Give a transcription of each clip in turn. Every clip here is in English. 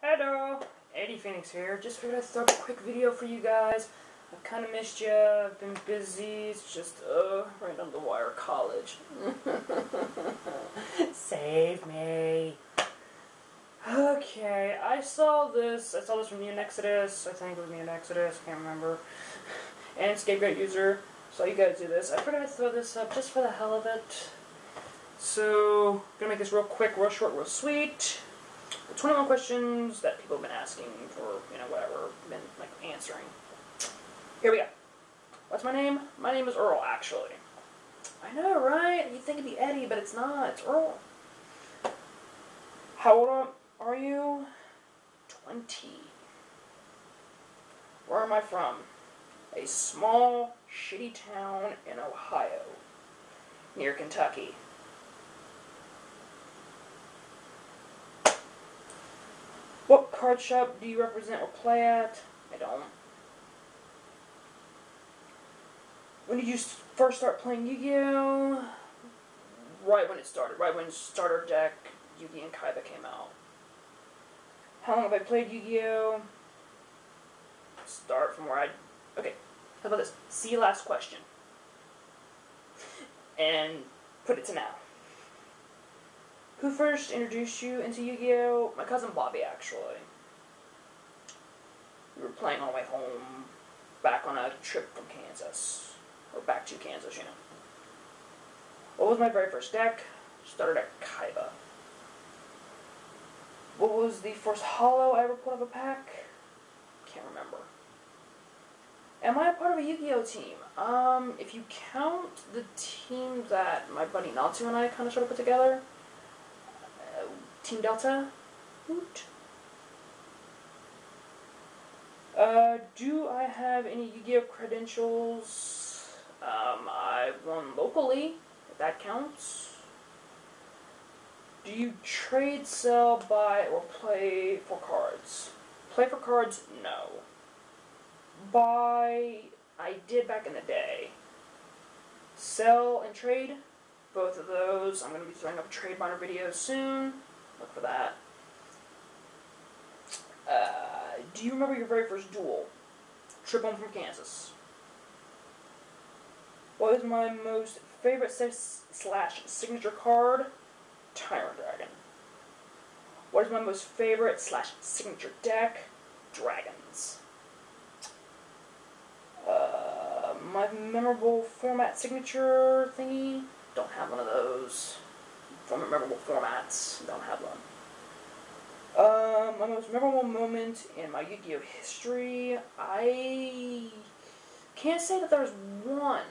Hello, Fenix here. Just figured I'd throw up a quick video for you guys. I've kind of missed you. I've been busy. It's just, right on the wire college. Save me. Okay, I saw this from the Exodus. I think it was the Exodus. I can't remember. And Scapegoat User. So you guys do this. I figured I'd throw this up just for the hell of it. So, gonna make this real quick, real short, real sweet. The 21 questions that people have been asking for, whatever, been, answering. Here we go. What's my name? My name is Earl, actually. I know, right? You'd think it'd be Eddie, but it's not. It's Earl. How old are you? 20. Where am I from? A small, shitty town in Ohio, near Kentucky. What card shop do you represent or play at? I don't. When did you first start playing Yu-Gi-Oh? Right when it started. Right when Starter Deck, Yu-Gi and Kaiba came out. How long have I played Yu-Gi-Oh? Start from where I... Okay, how about this? See last question. And put it to now. Who first introduced you into Yu-Gi-Oh? My cousin Bobby, actually. We were playing on the way home, back on a trip from Kansas. Or back to Kansas, What was my very first deck? Started at Kaiba. What was the first holo I ever pulled out of a pack? Can't remember. Am I a part of a Yu-Gi-Oh team? If you count the team that my buddy Natsu and I kind of sort of put together, Team Delta? Woot. Do I have any Yu-Gi-Oh credentials? I won locally, if that counts. Do you trade, sell, buy, or play for cards? Play for cards? No. Buy, I did back in the day. Sell and trade? Both of those. I'm going to be throwing up a trade binder video soon. Look for that. Do you remember your very first duel? Trip home from Kansas. What was my most favorite / signature card? Tyrant Dragon. What is my most favorite / signature deck? Dragons. My memorable format signature thingy? Don't have one of those. From memorable formats, don't have one. My most memorable moment in my Yu-Gi-Oh history, I can't say that there's one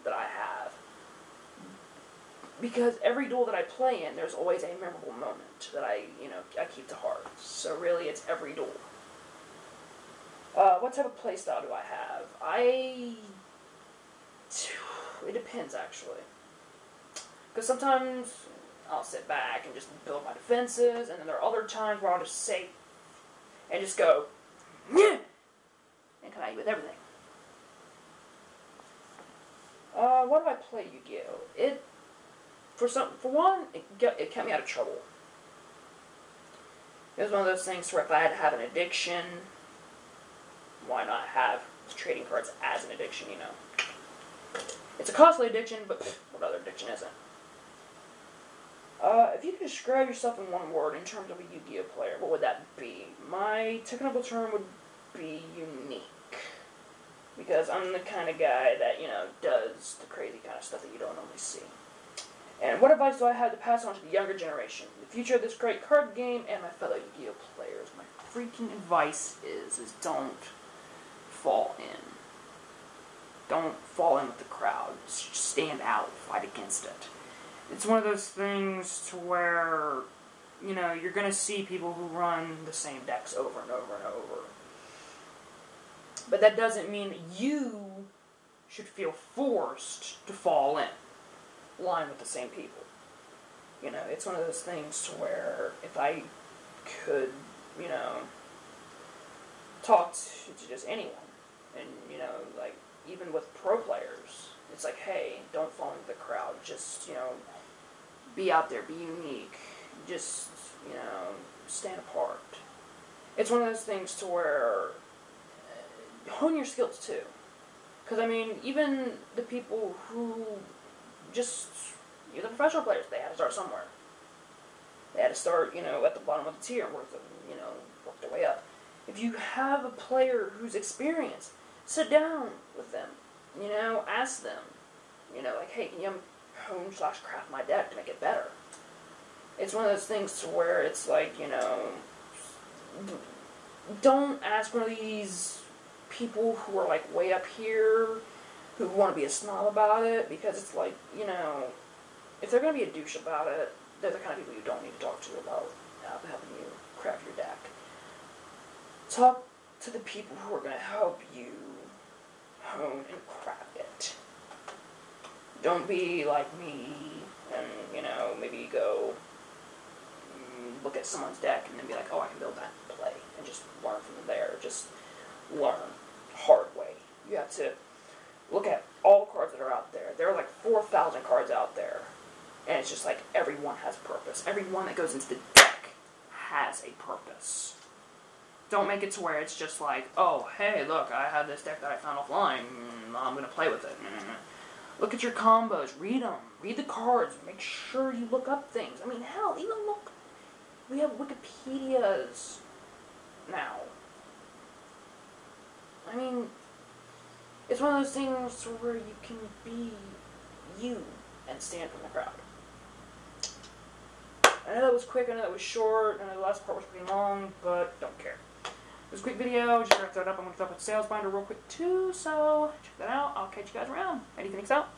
that I have. Because every duel that I play in, there's always a memorable moment that I keep to heart. So really, it's every duel. What type of playstyle do I have? It depends, actually. Because sometimes I'll sit back and just build my defenses, and then there are other times where I'll just say, and just go, yeah, and come at you with everything. What do I play Yu-Gi-Oh? For one, it kept me out of trouble. It was one of those things where if I had to have an addiction, why not have trading cards as an addiction, It's a costly addiction, but what other addiction isn't? If you could describe yourself in one word in terms of a Yu-Gi-Oh player, what would that be? My technical term would be unique. Because I'm the kind of guy that, does the crazy kind of stuff that you don't normally see. And what advice do I have to pass on to the younger generation? The future of this great card game and my fellow Yu-Gi-Oh players. My freaking advice is don't fall in. Don't fall in with the crowd. Just stand out. Fight against it. It's one of those things to where, you're going to see people who run the same decks over and over and over. But that doesn't mean you should feel forced to fall in line with the same people. It's one of those things to where if I could, talk to just anyone, and, even with pro players, it's like, hey, don't fall into the crowd, just, be out there, be unique, just, stand apart. it's one of those things to where hone your skills too. Because, I mean, even the people who just, the professional players, they had to start somewhere. They had to start, at the bottom of the tier and work their way up. If you have a player who's experienced, sit down with them, ask them, like, hey, can you hone/craft my deck to make it better? It's one of those things to where it's like, don't ask one of these people who are like way up here who want to be a snob about it, because it's like, if they're going to be a douche about it, they're the kind of people you don't need to talk to about helping you craft your deck. Talk to the people who are going to help you hone and craft it. Don't be like me and, maybe go look at someone's deck and then be like, oh, I can build that and play, and just learn from there. Just learn hard way. You have to look at all the cards that are out there. There are like 4,000 cards out there, and it's just like everyone has purpose. Everyone that goes into the deck has a purpose. Don't make it to where it's just like, oh, hey, look, I have this deck that I found offline, I'm going to play with it. Look at your combos, read them, read the cards, make sure you look up things. I mean, hell, even look, we have Wikipedias now. I mean, it's one of those things where you can be you and stand from the crowd. I know that was quick, I know that was short, I know the last part was pretty long, but don't care. It was a quick video, just wrapped that up. I'm going to throw up a sales binder real quick too, so check that out. I'll catch you guys around. Anything out?